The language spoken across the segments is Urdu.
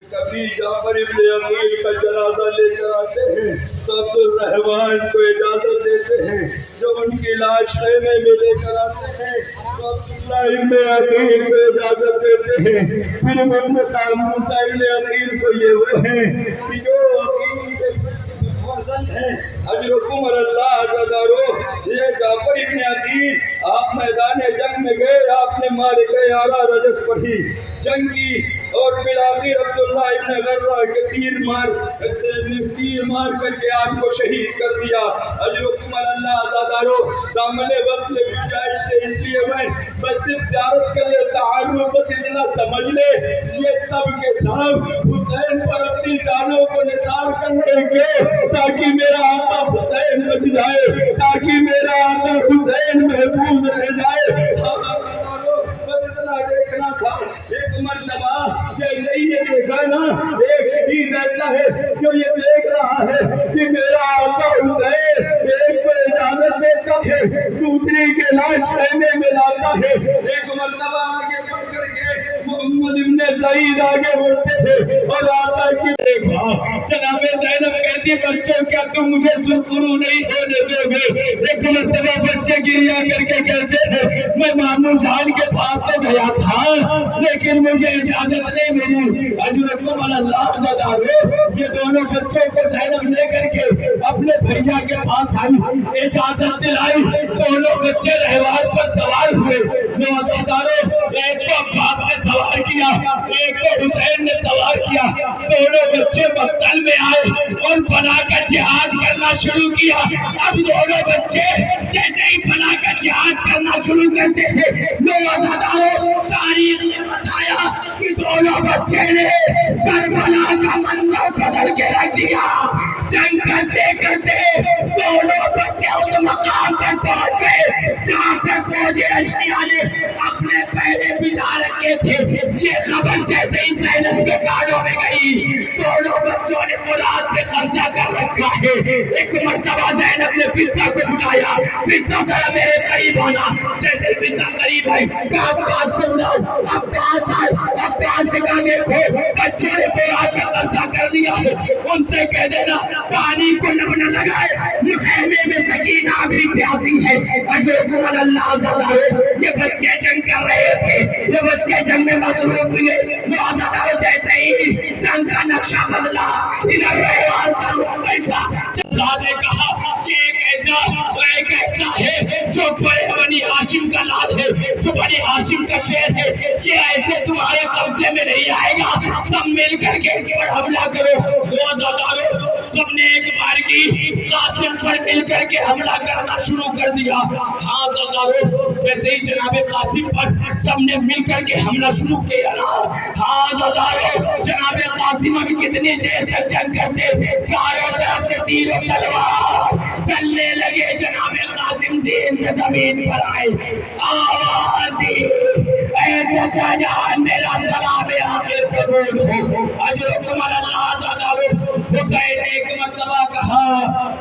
کبھی جعفر ابن عقیل کا جنازہ لے کر آتے ہیں تو عبد الرحمن کو اجازت دیتے ہیں، جو ان کی لاش خیمے میں لے کر آتے ہیں تو عبداللہ ابن عقیل کو اجازت دیتے ہیں۔ پھر موسیٰ ابن عقیل کو یہ وہ ہیں کہ جو عقیل کے فرزند ہیں، اجرکم اللہ عزادارو، یہ جعفر ابن عقیل آپ میدان جنگ میں گئے، آپ نے مارکہ آرا رجس پڑھی جنگ کی، اور بالآخر عبداللہ ابن غرہ کے تیر مار کر کے آپ کو شہید کر دیا۔ اجرکم اللہ عزادارو، دامن وقت میں گنجائش سے اس لیے میں بس صرف زیارت کر لے، تعارف بس اتنا سمجھ لے، یہ سب کے سب حسین پر اپنی جانوں کو نثار کرنے کے، تاکہ میرا آقا حسین بچ جائے، تاکہ میرا آقا حسین محفوظ رہ جائے۔ بس اتنا دیکھنا تھا۔ ایک مرتبہ یہ نہیں یہ دیکھا نا، ایک شہید ایسا ہے جو یہ دیکھ رہا ہے کہ میرا آقا حسین ایک کو اجازت دیتا ہے، دوسری کے لاش خیمے میں لاتا ہے۔ ایک مرتبہ آگے بڑھ کر کے محمد ابن سعید آگے بڑھتے تھے اور آقا کی دیکھا، جناب زینب کہتی بچوں کیا تم مجھے سرخرو نہیں ہونے دو گے؟ ایک مرتبہ بچے گریا کر کے کہتے ہیں میں ماموں جان کے پاس سے گیا تھا لیکن مجھے اجازت نہیں ملی۔ اجرکم اللہ عزادارو، یہ دونوں بچوں کو زینب لے کر کے اپنے بھیا کے پاس آئی، اجازت دلائی، دونوں بچے رہوار پر سوار ہوئے۔ عزادارو، ایک کو عباس نے سوار کیا، ایک کو حسین نے سوار کیا، دونوں بچے مقتل میں آئے اور بنا کا جہاد کرنا شروع کیا۔ اب دونوں بچے جیسے ہی بنا کا جہاد کرنا شروع کرتے ہیں، عزادارو تاریخ نے بتایا کہ دونوں بچے نے کربلا کا منظر بدل کے رکھ دیا۔ جنگ کرتے کرتے دونوں بچے اس مقام پر پہنچ گئے جہاں پر فوج اشعیاء نے اپنے پہلے بجا رکھے تھے۔ یہ خبر جیسے ہی زینب کے کانوں میں گئی، دونوں بچوں نے فرات پہ قبضہ کر رکھا ہے۔ ایک مرتبہ زینب نے فضہ کو بلایا، فضہ ذرا میرے قریب ہونا۔ جیسے فضہ قریب آئی کہا عباس کو بلاؤ، عباس آئے، عباس نے کہا دیکھو بچوں نے فرات پہ قبضہ کر لیا ہے، ان سے کہہ دینا پانی کو لب نہ لگائے، خیمے میں سکینہ بھی پیاسی ہے۔ اجرکم اللہ عزادارو، یہ بچے جنگ کر رہے تھے، یہ بچے جنگ میں مصروف ہوئے۔ عزادارو جیسے ہی جنگ کا نقشہ بدلا، ادھر رہوار کا بیٹھا، جنگاد نے کہا یہ ایک ایسا ہے جو بنی ہاشم کا لاد ہے، جو بنی ہاشم کا شہر ہے، یہ ایسے تمہارے قبضے میں نہیں آئے گا، سب مل کر کے اس پر حملہ کرو۔ عزادارو سب نے ایک بار کی قاسم پر مل کر کے حملہ کرنا شروع کر دیا۔ عزادارو جیسے ہی جناب قاسم پر سب نے مل کر کے حملہ شروع کیا نا، عزادارو جناب قاسم اب کتنی دیر تک جنگ کرتے، چاروں طرف سے تیر و تلوار چلنے لگے۔ جناب قاسم زین سے زمین پر آئے، آواز دی اے چچا جان میرا سلام آخر قبول ہو۔ اجرکم اللہ عزادارو، حسین نے ایک مرتبہ کہا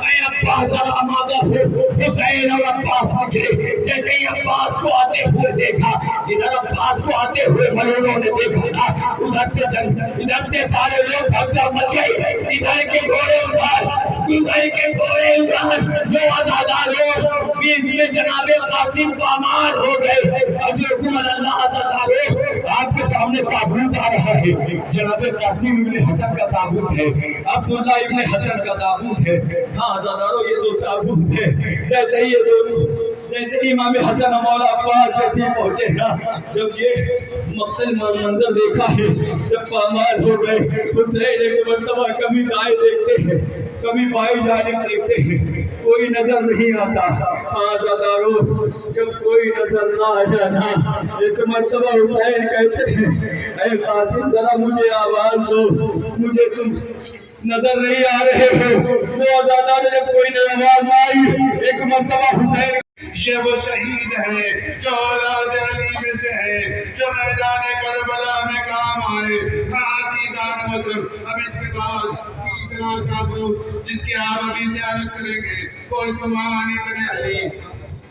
اے عباس ذرا آمادہ ہو۔ حسین اور عباس نکلے، جیسے ہی عباس کو آتے ہوئے دیکھا، ادھر عباس کو آتے ہوئے ملولوں نے دیکھا تھا، ادھر سے جنگ، ادھر سے سارے لوگ بھگدڑ مچ گئی، ادھر کے گھوڑے ادھر، ادھر کے گھوڑے ادھر۔ جو عزادارو بیچ میں جناب قاسم پامال ہو گئے۔ اجرکم اللہ عزادارو، آپ کے سامنے تابوت آ رہا ہے، جناب قاسم ابن حسن کا تابوت ہے، عبداللہ ابن حسن کا تابوت ہے۔ ہاں عزادارو یہ دو تابوت ہے، جیسے ہی یہ دونوں، جیسے امام حسن و مولا عباس جیسے ہی پہنچے نا، جب یہ مقتل منظر دیکھا ہے، جب پامال ہو گئے، حسین ایک مرتبہ کبھی دائیں دیکھتے ہیں، کبھی بائیں جانب دیکھتے ہیں، کوئی نظر نہیں آتا۔ عزادارو جب کوئی نظر نہ آ جانا، ایک مرتبہ حسین کہتے ہیں اے قاسم ذرا مجھے آواز دو، مجھے تم نظر نہیں آ رہے ہو۔ وہ عزادارو جب کوئی آواز نہ آئی، ایک مرتبہ حسین یہ وہ شہید ہے جو اولاد علی میں سے ہے، جو میدان کربلا میں کام آئے۔ عزیزان مطلب اب اس کے بعد تیسرا ثبوت جس کی آپ ابھی زیارت کریں گے وہ عثمان ابن علی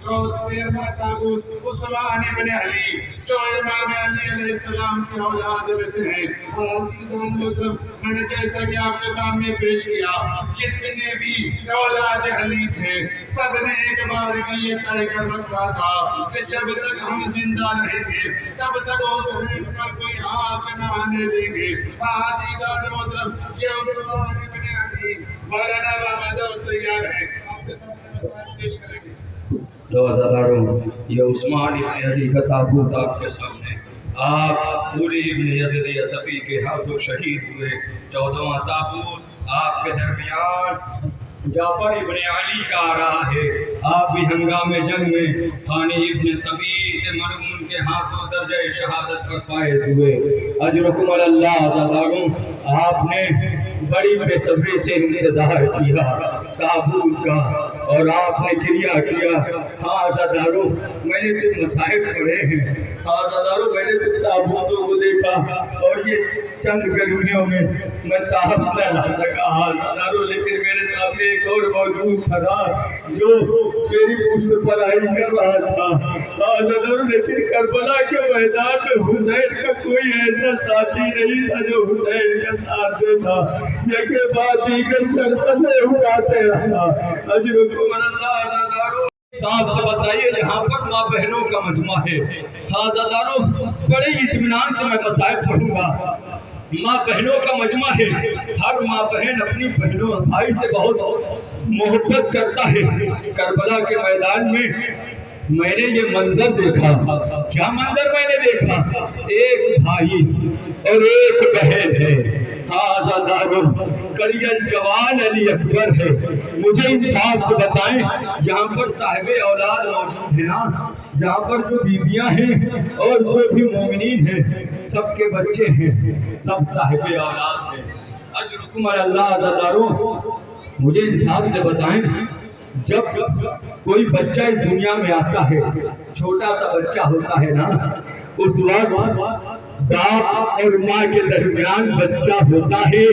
13واں تابوت عثمان ابن علی جو امام علی علیہ السلام کی اولاد میں سے ہیں. عزیزان محترم، میں نے جیسا کہ آپ کے سامنے پیش کیا، جتنے بھی اولاد علی تھے سب نے ایک بار یہ طے کر رکھا تھا کہ جب تک ہم زندہ رہیں گے تب تک حسین پر کوئی آنچ نہ آنے دیں گے. عزیزان محترم، یہ عثمان ابن علی مولانا محمد اور تیار ہے، آپ کے سامنے مسائل پیش کریں گے. روزاداروں، یہ عثمان ابن علی کا تابوت آپ کے سامنے. آپ پوری ابن یزید یسفی کے ہاتھوں شہید ہوئے. 14واں تابوت آپ کے درمیان جعفر ابن علی کا آ رہا ہے. آپ بھی ہنگام جنگ میں خانی ابن سبیت مرحوم کے ہاتھوں درجہ شہادت پر فائز ہوئے. اجرکم اللہ. عزاداروں، آپ نے بڑی بے صبری سے انتظار کیا تابوت کا اور آپ نے کریا کیا. ہاں عزاداروں، میں نے صرف مصائب پڑھے ہیں. ہاں عزاداروں، میں نے صرف تابوتوں کو دیکھا اور یہ چند گلوریوں میں تاب نہ لا سکا. ہاں عزاداروں، لیکن میرے سامنے ایک اور موجود تھا جو میری پشت پر آئی کر رہا تھا. ہاں عزاداروں، لیکن کربلا کے میدان میں حسین کا کوئی ایسا ساتھی نہیں تھا جو حسین کا ساتھ دیتا. یہ کے بعد دیگر چرچے اٹھاتے رہا. اجرکم اللہ. عزاداروں، صاحب سے بتائیے، یہاں پر ماں بہنوں کا مجمع ہے. عزاداروں، بڑے اطمینان سے میں مسائل پڑھوں گا. ماں بہنوں کا مجمع ہے. ہر ماں بہن اپنی بہنوں بھائی سے بہت محبت کرتا ہے. کربلا کے میدان میں نے یہ منظر دیکھا. کیا منظر میں نے دیکھا؟ ایک بھائی اور ایک بہن ہے. عزاداروں، کریل جوان علی اکبر ہے. مجھے انصاف سے بتائیں، یہاں پر صاحب اولاد موجود ہیں نا؟ جہاں پر جو بیویاں ہیں اور جو بھی مومنین ہیں سب کے بچے ہیں، سب صاحب اولاد ہیں. اجرکم اللہ. عزاداروں، مجھے انصاف سے بتائیں، جب کوئی بچہ اس دنیا میں آتا ہے، چھوٹا سا بچہ ہوتا ہے نا، اس وقت باپ اور ماں کے درمیان بچہ ہوتا ہے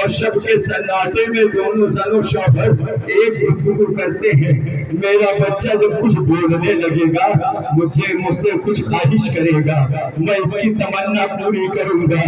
اور شب کے سناٹے میں دونوں زن و شوہر ایک گفتگو کرتے ہیں. میرا بچہ جب کچھ بولنے لگے گا مجھ سے کچھ خواہش کرے گا، میں اس کی تمنا پوری کروں گا.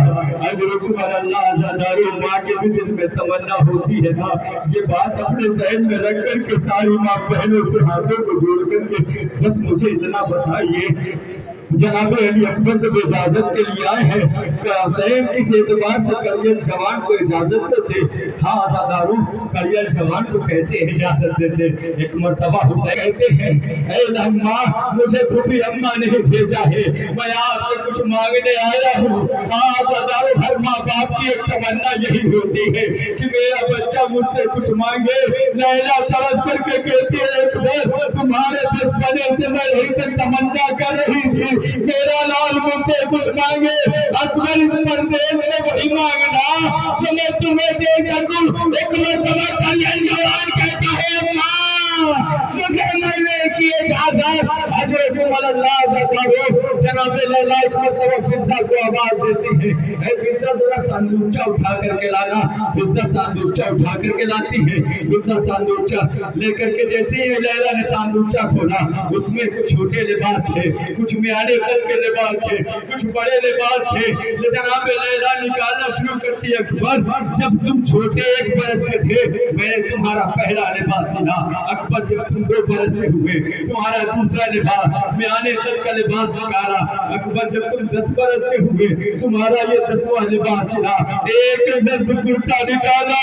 اجرکم اللہ. عزاداروں، ماں کے بھی دل میں تمنا ہوتی ہے نا. یہ بات اپنے ذہن میں رکھ کر کے ساری ماں بہنوں سے ہاتھوں کو جوڑ کر کے بس مجھے اتنا بتائیے، جناب علی اکبر جب اجازت کے لیے آئے ہیں کہ حسین اس اعتبار سے کریل جوان کو اجازت دیتے. ہاں عزاداروں، کریل جوان کو کیسے اجازت دیتے؟ ایک مرتبہ حسین کہتے ہیں، اے اماں، مجھے پھوپھی اماں نے بھیجا ہے، میں آپ سے کچھ مانگنے آیا ہوں. ہاں عزاداروں، ہر ماں باپ کی ایک تمنا یہی ہوتی ہے کہ میرا بچہ مجھ سے کچھ مانگے. لیلا طرف کر کے کہتی ہے، اکبر، تمہارے بچپنے سے میں یہی تمنا کر رہی تھی میرا لال مجھ سے کچھ مانگے. اکبر، اس پردیس میں وہی مانگنا جو میں تمہیں دے سکوں. ایک مرتبہ کریل جوان کہتا ہے، ماں، مجھے ملنے کی اجازت. اجرکم اللہ. عزاداروں، جناب لیلا ایک مرتبہ فضہ کو آواز دیتی ہے، اے فضہ ذرا ساندوچہ اٹھا کر کے لانا. فضہ ساندوچہ اٹھا کر کے لاتی ہے. فضہ ساندوچہ لے کر کے جیسے ہی لیلا نے ساندوچہ کھولا، اس میں کچھ چھوٹے لباس تھے، کچھ میانے قد کے لباس تھے، کچھ بڑے لباس تھے. جناب لیلا نکالنا شروع کرتی ہے، اکبر، جب تم چھوٹے 1 برس کے تھے میں نے تمہارا پہلا لباس سلا. اکبر، جب تم 2 برس کے ہوئے تمہارا دوسرا لباس میانے قد کا لباس نکالا. اکبر، جب تم 10 برس کے ہوئے تمہارا یہ 10واں لباس سلا. ایک عزت کرتا نکالا.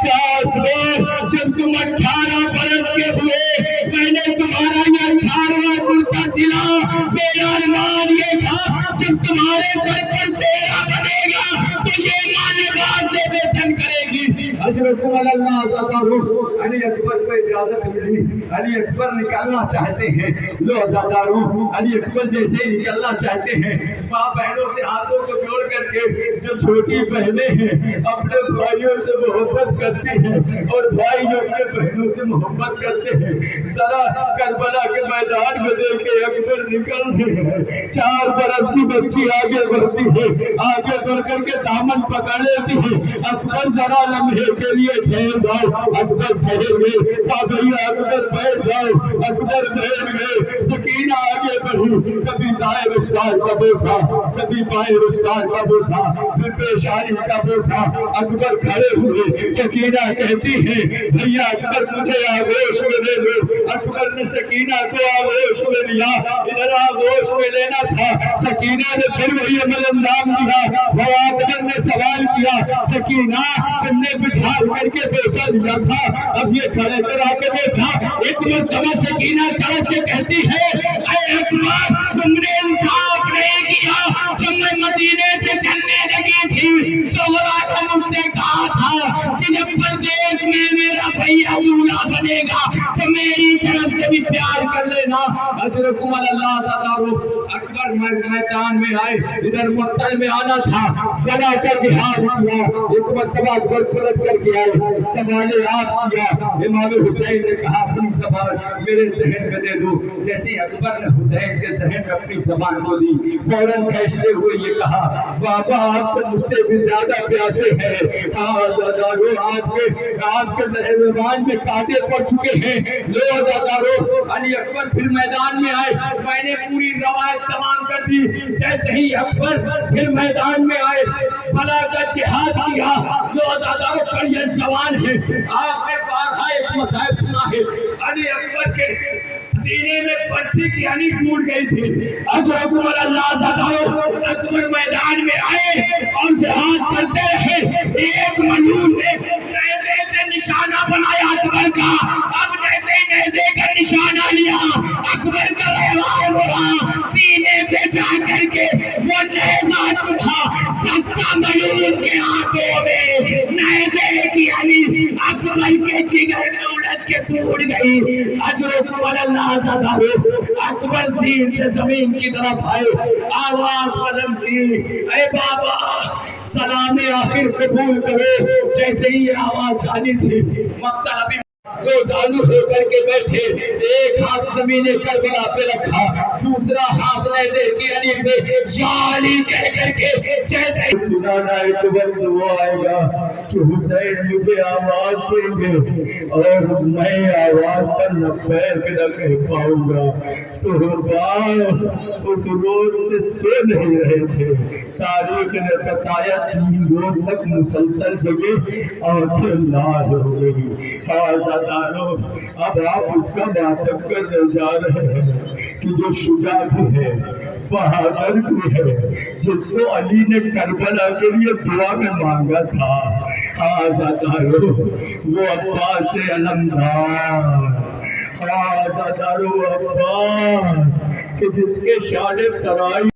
کیا اکبر، جب تم 18 برس کے ہوئے میں نے تمہارا یہ 18واں کرتا سلا. میرا ارمان یہ تھا جب تمہارے سر پر سیرا بنے گا تو یہ ماں لباس سے ویتن کرے گی. اجرکم اللہ. عزاداروں، علی اکبر کو اجازت ملی. علی اکبر نکلنا چاہتے ہیں. لو عزاداروں، علی اکبر جیسے ہی نکلنا چاہتے ہیں، ماں بہنوں سے ہاتھوں کو جوڑ کر کے جو چھوٹی بہنیں ہیں اپنے بھائیوں سے محبت کرتی ہیں اور بھائی جو اپنے بہنوں سے محبت کرتے ہیں، ذرا کربلا کے میدان میں دیکھے اکبر نکل رہے ہیں. 4 برس کی بچی آگے بڑھتی ہے، آگے بڑھ کر کے دامن پکڑ لیتی ہے. اکبر ذرا لمحے کے چلیے ٹھہر جاؤ، اکبر ٹھہر گئے، پادری اکبر بیٹھ جاؤ، اکبر بیٹھ گئے، سکینہ آگے بڑھی، کبھی دائیں رخسار کا بوسہ، کبھی بائیں رخسار کا بوسہ، پھر پیشانی کا بوسہ، اکبر کھڑے ہوئے، سکینہ کہتی ہے بھیا اکبر مجھے آغوش میں لے لو، اکبر نے سکینہ کو آغوش میں لیا، ادھر آغوش میں لینا تھا، سکینہ نے پھر وہی عمل انجام دیا، فواد نے سوال کیا سکینہ تم نے بٹھا کر کے بوسہ لیا تھا، اب یہ کھڑے کرا کے بوسہ، ایک مرتبہ سکینہ کڑک کے کہتی ہے اے اکبر تم نے انصاف نہیں کیا، جب میں مدینے سے چلنے لگی تھی سغرا نے مجھ سے کہا تھا کہ جب پردیس میں میرا بھیا مولا بنے گا تو میری طرف سے بھی پیار کر لینا، اجرکم اللہ تعالی۔ اکبر میدان میں آئے، ادھر مقتل میں آنا تھا، بلا کا جہاد کیا، ایک مرتبہ اکبر پلٹ کر کے آئے، سوال یاد کیا، امام حسین نے کہا اپنی زبان میرے ذہن میں دے دو، جیسے اکبر نے حسین کے ذہن میں اپنی زبان کو دی، فوراً کھینچتے ہوئے یہ کہا بابا آپ تو مجھ سے بھی زیادہ پیاسے ہیں، آپ کے ذہن میں کانٹے پڑ چکے ہیں، لو عزادارو۔ علی اکبر پھر میدان میں آئے، میں نے پوری روایت تمام کر دی، جیسے ہی اکبر پھر میدان میں آئے، بلا کا جہاد کیا، لو عزادارو کڑیل جوان ہے، آپ نے بارہا ایک مصائب سنا ہے، علی اکبر کے سینے میں پرچی کی یعنی ٹوٹ گئی تھی، اجرکم اللہ عزادارو۔ اکبر میدان میں آئے اور جہاد کرتے رہے، ایک ملعون نے نیزے سے نشانہ بنایا اکبر کا، اب جیسے ہی نیزے کا نشانہ لیا اکبر کا رہوان بڑھا، سینے پہ جا کر کے وہ نیزہ چڑھا، دستا ملعون کے ہاتھوں میں نیزے کی یعنی اکبر کے جگر میں الجھ کے ٹوٹ گئی، اجرکم اللہ عزادارو۔ اکبر زین سے زمین کی طرف آئے، آواز بلند کی اے بابا سلام آخر قبول کرو، جیسے ہی آواز جانی تھی مقتل ابھی دو زانو ہو کر کے بیٹھے، ایک ہاتھ زمین کربلا پہ رکھا، دوسرا ہاتھ نیزے کی علی پہ جالی کہہ کر کے جیسے سنانا ایک وقت وہ آئے گا کہ حسین مجھے آواز دیں گے اور میں آواز پر لبیک نہ کہہ پاؤں گا، تو باس اس روز سے سو نہیں رہے تھے، تاریخ نے بتایا 3 روز تک مسلسل جگہ آنکھیں لال ہو گئی۔ اب آپ اس کا ماتم کرنے جا رہے ہیں کہ جو شجاع بھی ہے، بہادر بھی ہے، جس کو علی نے کربلا کے لیے دعا میں مانگا تھا، آزادارو وہ عباس علمدار، آزادارو عباس کہ جس کے شان فرائی